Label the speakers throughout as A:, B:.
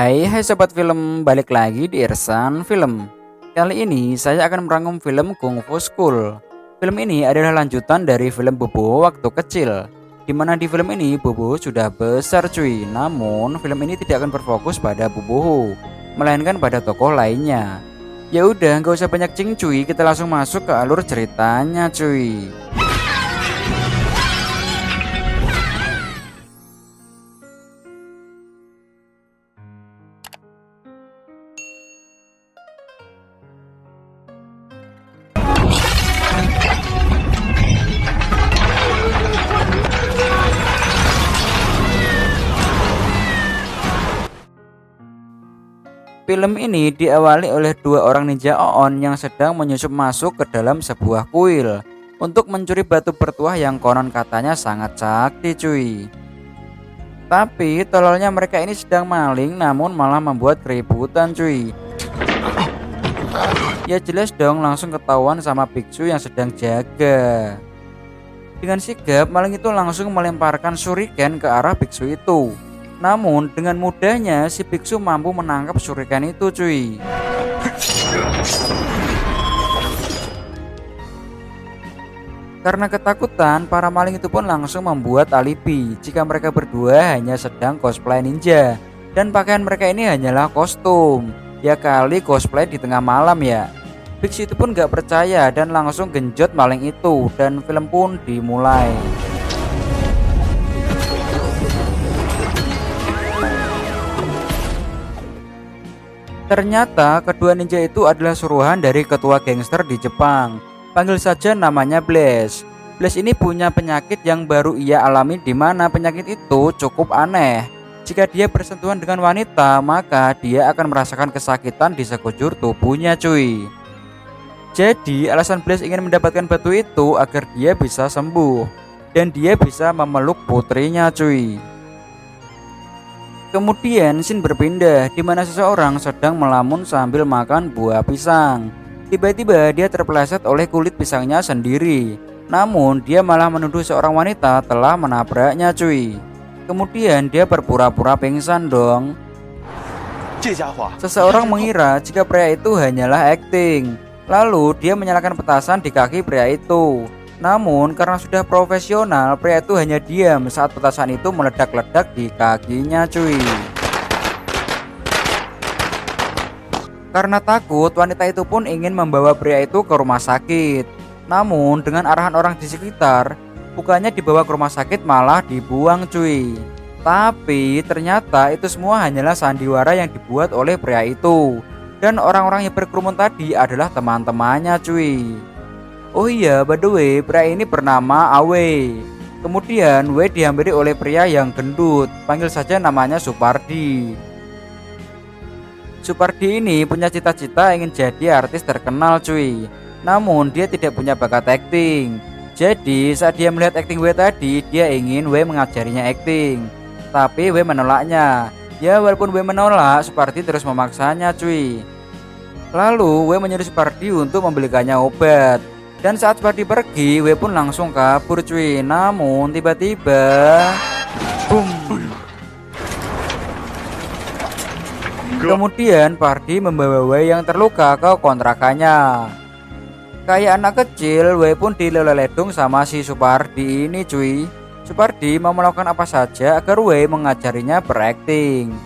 A: Hai sobat film, balik lagi di Irsan Film. Kali ini saya akan merangkum film Kung Fu School. Film ini adalah lanjutan dari film Bobo waktu kecil, dimana di film ini Bobo sudah besar cuy. Namun film ini tidak akan berfokus pada Bobo, melainkan pada tokoh lainnya. Ya udah, nggak usah banyak cing cuy, kita langsung masuk ke alur ceritanya cuy. Film ini diawali oleh dua orang ninja Oon yang sedang menyusup masuk ke dalam sebuah kuil untuk mencuri batu bertuah yang konon katanya sangat sakti cuy. Tapi tololnya mereka ini sedang maling namun malah membuat keributan cuy. Ya jelas dong, langsung ketahuan sama biksu yang sedang jaga. Dengan sigap maling itu langsung melemparkan shuriken ke arah biksu itu. Namun dengan mudahnya si biksu mampu menangkap shuriken itu cuy. Karena ketakutan, para maling itu pun langsung membuat alibi jika mereka berdua hanya sedang cosplay ninja dan pakaian mereka ini hanyalah kostum. Ya kali cosplay di tengah malam ya. Biksu itu pun gak percaya dan langsung genjot maling itu dan film pun dimulai. Ternyata kedua ninja itu adalah suruhan dari ketua gangster di Jepang. Panggil saja namanya Blaze. Blaze ini punya penyakit yang baru ia alami, di mana penyakit itu cukup aneh. Jika dia bersentuhan dengan wanita, maka dia akan merasakan kesakitan di sekujur tubuhnya cuy. Jadi alasan Blaze ingin mendapatkan batu itu agar dia bisa sembuh dan dia bisa memeluk putrinya cuy. Kemudian scene berpindah di mana seseorang sedang melamun sambil makan buah pisang. Tiba-tiba dia terpeleset oleh kulit pisangnya sendiri. Namun dia malah menuduh seorang wanita telah menabraknya cuy. Kemudian dia berpura-pura pingsan dong. Seseorang mengira jika pria itu hanyalah acting. Lalu dia menyalakan petasan di kaki pria itu. Namun karena sudah profesional, pria itu hanya diam saat petasan itu meledak-ledak di kakinya cuy. Karena takut, wanita itu pun ingin membawa pria itu ke rumah sakit. Namun dengan arahan orang di sekitar, bukannya dibawa ke rumah sakit malah dibuang cuy. Tapi ternyata itu semua hanyalah sandiwara yang dibuat oleh pria itu. Dan orang-orang yang berkerumun tadi adalah teman-temannya cuy. Oh iya, by the way, pria ini bernama Awe. Kemudian W dihampiri oleh pria yang gendut, panggil saja namanya Supardi. Supardi ini punya cita-cita ingin jadi artis terkenal cuy. Namun dia tidak punya bakat acting. Jadi saat dia melihat acting W tadi, dia ingin W mengajarinya acting. Tapi W menolaknya. Ya walaupun W menolak, Supardi terus memaksanya cuy. Lalu W menyuruh Supardi untuk membelikannya obat. Dan saat Supardi pergi, W pun langsung kabur cuy. Namun tiba-tiba boom. Kemudian Pardi membawa W yang terluka ke kontrakannya. Kayak anak kecil, W pun dileledung sama si Supardi ini cuy. Supardi mau melakukan apa saja agar W mengajarinya berakting.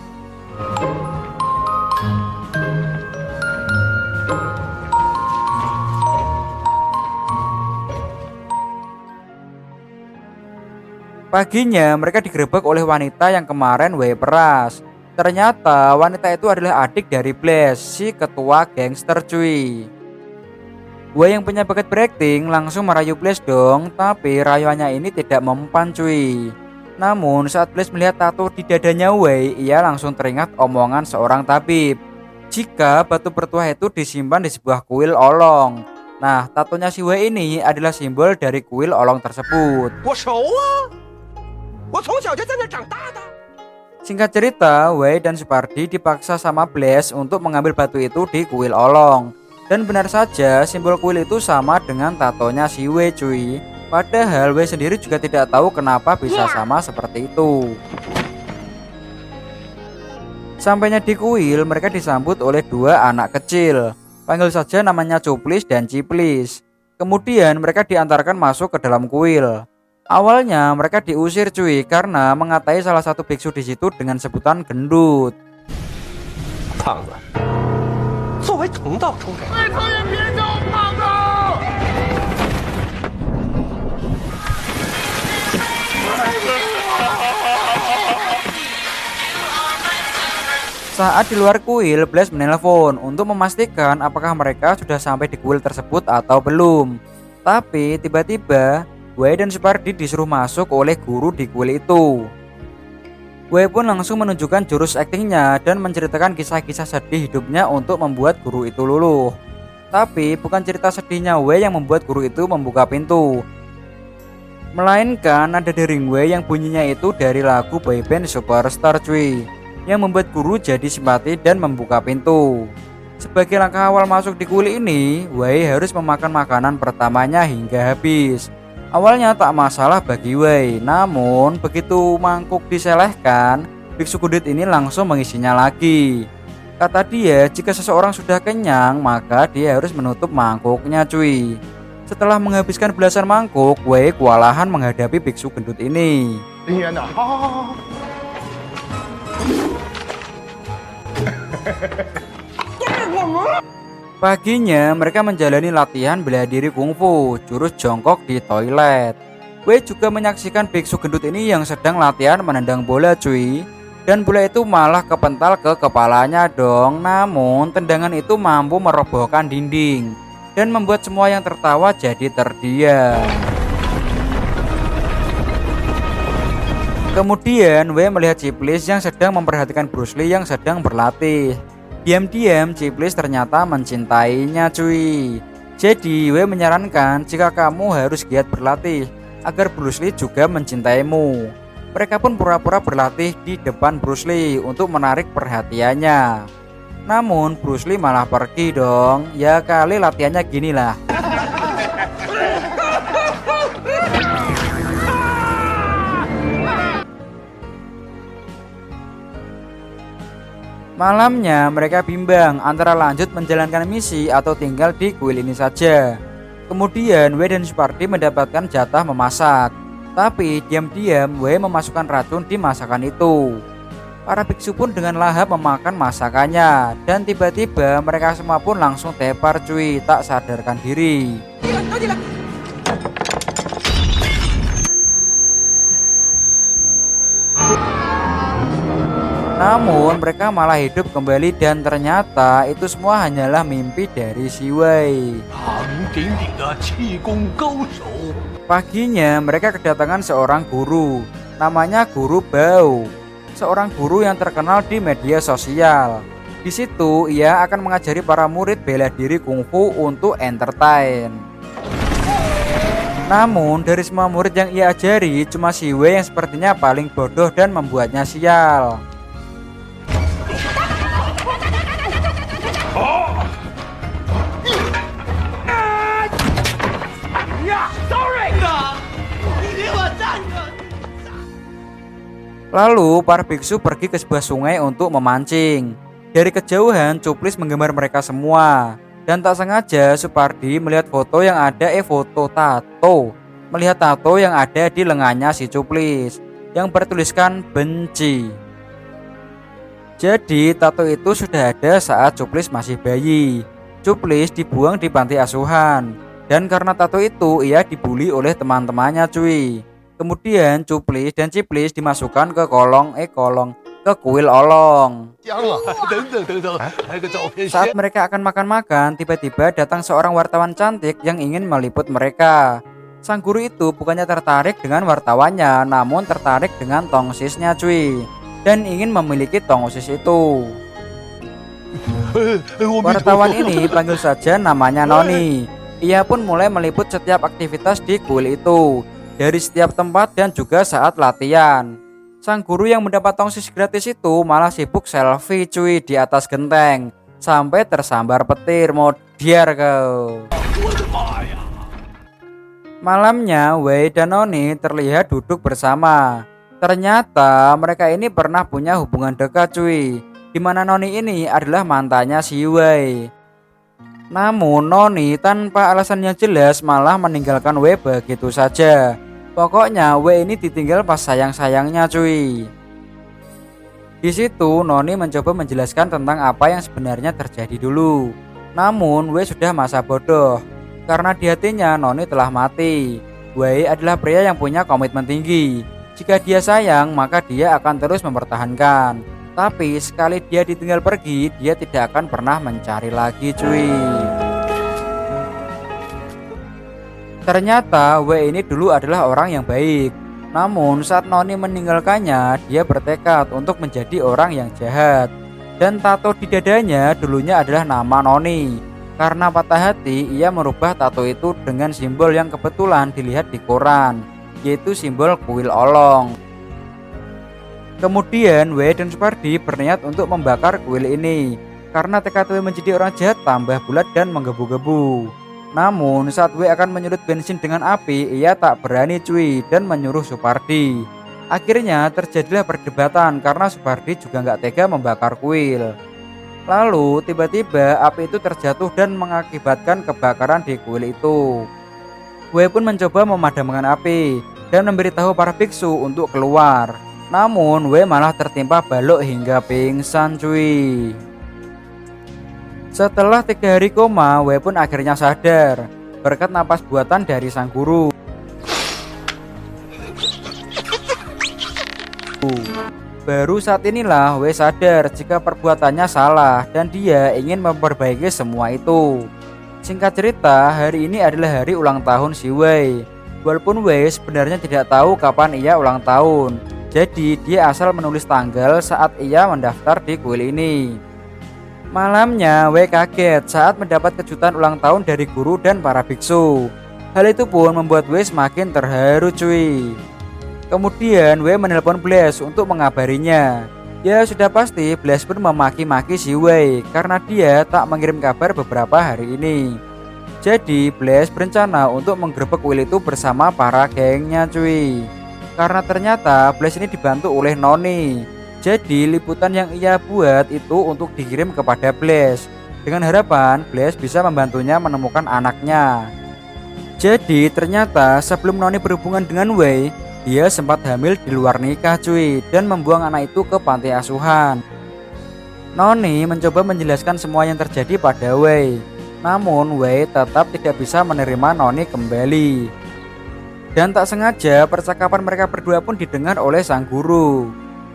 A: Paginya mereka digerebek oleh wanita yang kemarin W peras. Ternyata wanita itu adalah adik dari Blaze, si ketua gangster cuy. W yang punya bakat berakting langsung merayu Blaze dong, tapi rayuannya ini tidak mempan cuy. Namun saat Blaze melihat tato di dadanya W, ia langsung teringat omongan seorang tabib. Jika batu bertuah itu disimpan di sebuah kuil olong. Nah, tatonya si W ini adalah simbol dari kuil olong tersebut. Singkat cerita, Wei dan Supardi dipaksa sama Blaze untuk mengambil batu itu di kuil olong. Dan benar saja, simbol kuil itu sama dengan tatonya si Wei cuy. Padahal Wei sendiri juga tidak tahu kenapa bisa sama seperti itu. Sampainya di kuil, mereka disambut oleh dua anak kecil. Panggil saja namanya Cuplis dan Ciplis. Kemudian mereka diantarkan masuk ke dalam kuil. Awalnya mereka diusir cuy karena mengatai salah satu biksu di situ dengan sebutan gendut.
B: 胖子，作为同道中人，
C: 为何也别叫我胖子！
A: Saat di luar kuil, Blaze menelpon untuk memastikan apakah mereka sudah sampai di kuil tersebut atau belum. Tapi tiba-tiba Wei dan Supardi disuruh masuk oleh guru di kuil itu. Wei pun langsung menunjukkan jurus aktingnya dan menceritakan kisah-kisah sedih hidupnya untuk membuat guru itu luluh. Tapi bukan cerita sedihnya Wei yang membuat guru itu membuka pintu, melainkan nada dering Wei yang bunyinya itu dari lagu boyband Superstar cuy, yang membuat guru jadi simpati dan membuka pintu. Sebagai langkah awal masuk di kuil ini, Wei harus memakan makanan pertamanya hingga habis. Awalnya tak masalah bagi Wei, namun begitu mangkuk diselehkan, biksu gendut ini langsung mengisinya lagi. Kata dia, jika seseorang sudah kenyang, maka dia harus menutup mangkuknya cuy. Setelah menghabiskan belasan mangkuk, Wei kewalahan menghadapi biksu gendut ini.
C: 天哪！好好好好。
A: Paginya mereka menjalani latihan bela diri kungfu, jurus jongkok di toilet. Wei juga menyaksikan biksu gendut ini yang sedang latihan menendang bola cuy. Dan bola itu malah kepental ke kepalanya dong. Namun tendangan itu mampu merobohkan dinding dan membuat semua yang tertawa jadi terdiam. Kemudian Wei melihat Ciplis yang sedang memperhatikan Bruce Lee yang sedang berlatih. Diam-diam Ciplis ternyata mencintainya cuy. Jadi Wei menyarankan jika kamu harus giat berlatih agar Bruce Lee juga mencintaimu. Mereka pun pura-pura berlatih di depan Bruce Lee untuk menarik perhatiannya. Namun Bruce Lee malah pergi dong. Ya kali latihannya ginilah. Malamnya mereka bimbang antara lanjut menjalankan misi atau tinggal di kuil ini saja. Kemudian Wei dan Supardi mendapatkan jatah memasak. Tapi diam-diam Wei memasukkan racun di masakan itu. Para biksu pun dengan lahap memakan masakannya. Dan tiba-tiba mereka semua pun langsung tepar cuy, tak sadarkan diri. Namun mereka malah hidup kembali dan ternyata itu semua hanyalah mimpi dari si Wei.
B: 唐鼎鼎的气功高手。
A: Paginya mereka kedatangan seorang guru, namanya Guru Bao. Seorang guru yang terkenal di media sosial. Di situ ia akan mengajari para murid bela diri kungfu untuk entertain. Namun dari semua murid yang ia ajari, cuma si Wei yang sepertinya paling bodoh dan membuatnya sial. Lalu para biksu pergi ke sebuah sungai untuk memancing. Dari kejauhan Cuplis menggambar mereka semua. Dan tak sengaja Supardi melihat foto yang ada melihat tato yang ada di lengannya si Cuplis yang bertuliskan benci. Jadi tato itu sudah ada saat Cuplis masih bayi. Cuplis dibuang di panti asuhan. Dan karena tato itu ia dibully oleh teman-temannya cuy. Kemudian Cuplis dan Ciplis dimasukkan ke ke kuil olong.
C: 香了。
B: 等等等等，拍个照片
A: Saat mereka akan makan-makan, tiba-tiba datang seorang wartawan cantik yang ingin meliput mereka. Sang guru itu bukannya tertarik dengan wartawannya, namun tertarik dengan tongsisnya cuy. Dan ingin memiliki tongsis itu. Wartawan ini panggil saja namanya Noni. Ia pun mulai meliput setiap aktivitas di kuil itu. Dari setiap tempat dan juga saat latihan. Sang guru yang mendapat tongsis gratis itu malah sibuk selfie cuy di atas genteng. Sampai tersambar petir, modiar kau. Malamnya Wei dan Noni terlihat duduk bersama. Ternyata mereka ini pernah punya hubungan dekat cuy. di mana Noni ini adalah mantannya si Wei. Namun Noni tanpa alasan yang jelas malah meninggalkan Wei begitu saja. Pokoknya Wei ini ditinggal pas sayang-sayangnya cuy. Di situ Noni mencoba menjelaskan tentang apa yang sebenarnya terjadi dulu. Namun Wei sudah masa bodoh. Karena di hatinya Noni telah mati. Wei adalah pria yang punya komitmen tinggi. Jika dia sayang maka dia akan terus mempertahankan. Tapi sekali dia ditinggal pergi, dia tidak akan pernah mencari lagi cuy. Ternyata Wei ini dulu adalah orang yang baik. Namun saat Noni meninggalkannya, dia bertekad untuk menjadi orang yang jahat. Dan tato di dadanya dulunya adalah nama Noni. Karena patah hati, ia merubah tato itu dengan simbol yang kebetulan dilihat di koran, yaitu simbol kuil olong. Kemudian Wei dan Supardi berniat untuk membakar kuil ini. Karena tekad Wei menjadi orang jahat tambah bulat dan menggebu-gebu. Namun saat Wei akan menyulut bensin dengan api, ia tak berani cuy dan menyuruh Supardi. Akhirnya terjadilah perdebatan karena Supardi juga nggak tega membakar kuil. Lalu tiba-tiba api itu terjatuh dan mengakibatkan kebakaran di kuil itu. Wei pun mencoba memadamkan api dan memberitahu para biksu untuk keluar. Namun Wei malah tertimpa balok hingga pingsan cuy. Setelah 3 hari koma, Wei pun akhirnya sadar berkat napas buatan dari sang guru. Baru saat inilah Wei sadar jika perbuatannya salah dan dia ingin memperbaiki semua itu. Singkat cerita, hari ini adalah hari ulang tahun si Wei. Walaupun Wei sebenarnya tidak tahu kapan ia ulang tahun. Jadi dia asal menulis tanggal saat ia mendaftar di kuil ini. Malamnya Wei kaget saat mendapat kejutan ulang tahun dari guru dan para biksu. Hal itu pun membuat Wei semakin terharu cuy. Kemudian Wei menelpon Blaze untuk mengabarinya. Ya sudah pasti Blaze pun memaki-maki si Wei karena dia tak mengirim kabar beberapa hari ini. Jadi Blaze berencana untuk menggerebek kuil itu bersama para gengnya cuy. Karena ternyata Blaze ini dibantu oleh Noni. Jadi liputan yang ia buat itu untuk dikirim kepada Blaze, dengan harapan Blaze bisa membantunya menemukan anaknya. Jadi ternyata sebelum Noni berhubungan dengan Wei, dia sempat hamil di luar nikah cuy dan membuang anak itu ke panti asuhan. Noni mencoba menjelaskan semua yang terjadi pada Wei. Namun Wei tetap tidak bisa menerima Noni kembali. Dan tak sengaja percakapan mereka berdua pun didengar oleh sang guru.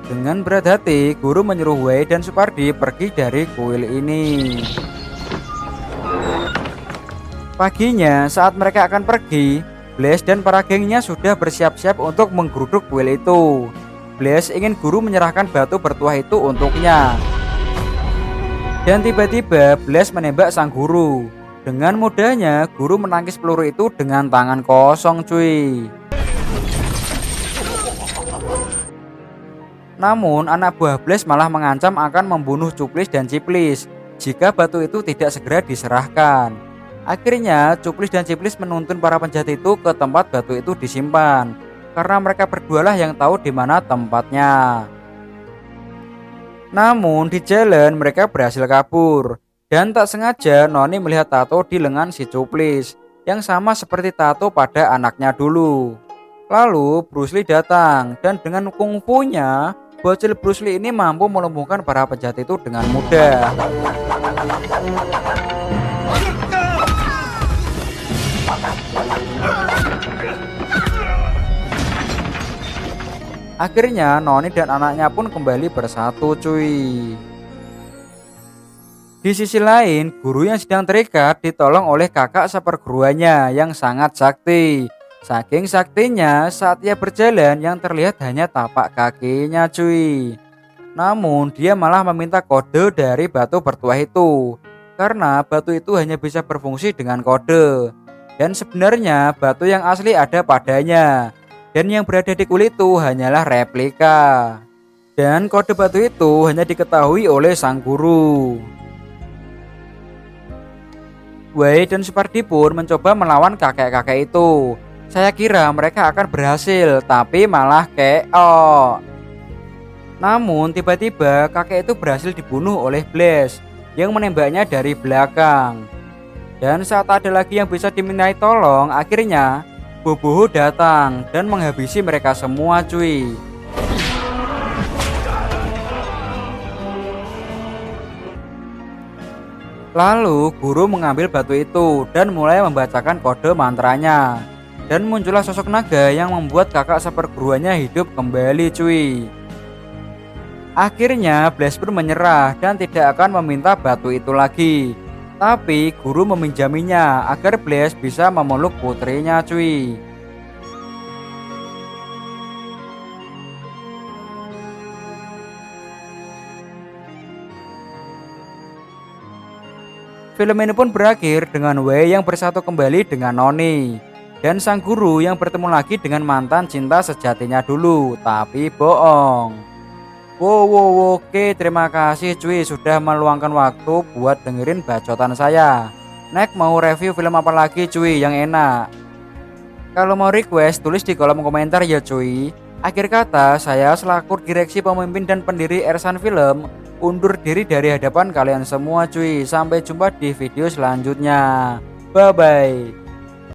A: Dengan berat hati, guru menyuruh Wei dan Supardi pergi dari kuil ini. Paginya saat mereka akan pergi, Blaze dan para gengnya sudah bersiap-siap untuk menggeruduk kuil itu. Blaze ingin guru menyerahkan batu bertuah itu untuknya. Dan tiba-tiba Blaze menembak sang guru. Dengan mudahnya guru menangkis peluru itu dengan tangan kosong cuy. Namun anak buah Blaze malah mengancam akan membunuh Cuplis dan Ciplis jika batu itu tidak segera diserahkan. Akhirnya Cuplis dan Ciplis menuntun para penjahat itu ke tempat batu itu disimpan, karena mereka berdualah yang tahu di mana tempatnya. Namun di jalan mereka berhasil kabur. Dan tak sengaja Noni melihat tato di lengan si Cuplis yang sama seperti tato pada anaknya dulu. Lalu Bruce Lee datang dan dengan kungfunya, bocil Bruce Lee ini mampu melumpuhkan para penjahat itu dengan mudah. Akhirnya Noni dan anaknya pun kembali bersatu cuy. Di sisi lain, guru yang sedang terikat ditolong oleh kakak seperguruannya yang sangat sakti. Saking saktinya, saat ia berjalan yang terlihat hanya tapak kakinya cuy. Namun dia malah meminta kode dari batu bertuah itu, karena batu itu hanya bisa berfungsi dengan kode. Dan sebenarnya batu yang asli ada padanya, dan yang berada di kuil itu hanyalah replika. Dan kode batu itu hanya diketahui oleh sang guru. Wei dan Supardi pun mencoba melawan kakek-kakek itu. Saya kira mereka akan berhasil, tapi malah KO. Namun tiba-tiba kakek itu berhasil dibunuh oleh Blaze yang menembaknya dari belakang. Dan saat ada lagi yang bisa dimintai tolong, akhirnya Boboho datang dan menghabisi mereka semua cuy. Lalu guru mengambil batu itu dan mulai membacakan kode mantranya. Dan muncullah sosok naga yang membuat kakak seperguruannya hidup kembali cuy. Akhirnya Blaze pun menyerah dan tidak akan meminta batu itu lagi. Tapi guru meminjaminya agar Blaze bisa memeluk putrinya cuy. Film ini pun berakhir dengan Wei yang bersatu kembali dengan Noni. Dan sang guru yang bertemu lagi dengan mantan cinta sejatinya dulu, tapi bohong. Wow, oke, terima kasih cuy sudah meluangkan waktu buat dengerin bacotan saya. Next mau review film apa lagi cuy yang enak? Kalau mau request tulis di kolom komentar ya cuy. Akhir kata saya selaku direksi pemimpin dan pendiri Ersan Film undur diri dari hadapan kalian semua cuy. Sampai jumpa di video selanjutnya. Bye bye.